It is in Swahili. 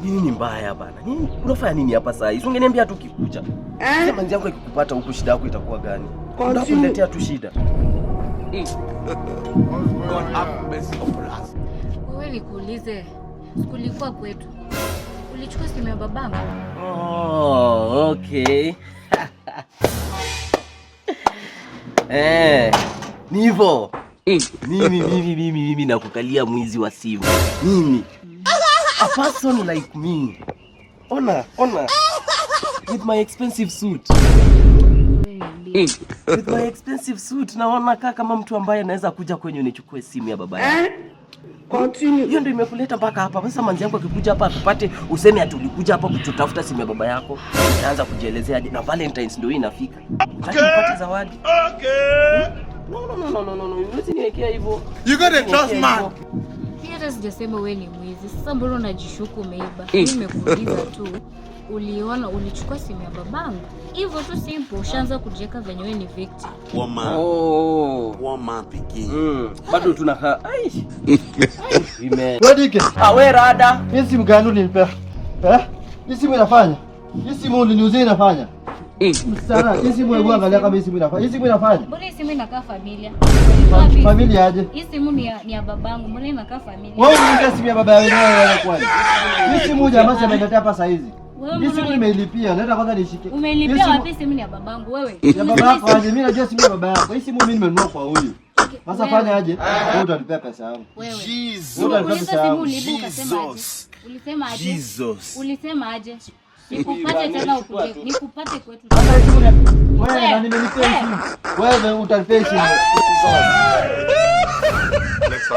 Nini ni mbaya bana? Nini? Unafanya nini hapa saa hii? Ungeniambia tu kikuja. Sema nzi yako ikikupata huko shida yako itakuwa gani? Ndio kuletea tu shida. Wewe nikuulize, kulikuwa kwetu. Ulichukua simu ya babangu? Oh, okay. Ni hivyo. Mimi nakukalia mwizi wa simu. Mimi. A person like me. Ona. With my expensive suit. With my expensive suit naona kama mtu ambaye anaweza kuja kwenye nichukue simu ya baba yako. Continue. Hiyo ndio imekuleta mpaka hapa. Sasa manzi yangu akikuja hapa akupate useme ati ulikuja hapa kutafuta simu ya baba yako. Utaanza kujielezea na Valentines ndio inafika. Unataka upate zawadi. Okay. No. Unaweza niwekea hivyo. You got a trust man. Hata sijasema wewe ni mwizi. Sasa mbona unajishuku umeiba? Mimi nimekuuliza tu. Uliona ulichukua simu ya babangu. Hivyo tu simple, ushaanza kujiweka venye wewe ni victim. Woman picking. Bado tunakaa. Ai. Wadike. Wewe rada. Hii simu gani unilipea? Hii simu inafanya? Hii simu uliniuzia inafanya? Sana, hii simu hebu angalia kama hii simu inafanya. Hii simu inafanya? Mbona hii simu inakaa familia? Familia aje? Hii simu ni ya babangu. Mbona inakaa familia? Wewe unataka simu ya baba yako wewe kwani? Hii simu jamaa ameniletea hapa saa hizi. Hii simu nimeilipia. Naenda kwanza nishike. Umeilipia wapi? Simu ni ya babangu wewe. Ya baba yako aje? Mimi najua simu ya baba yako. Hii simu mimi nimenunua kwa huyu. Sasa fanya aje? Wewe utanipea pesa yangu. Wewe. Jesus. Ulisema aje? Ulisema aje? Nikupate tena ukuje. Nikupate kwetu. Sasa simu wewe na nimelipia simu. Wewe utanipea simu. Next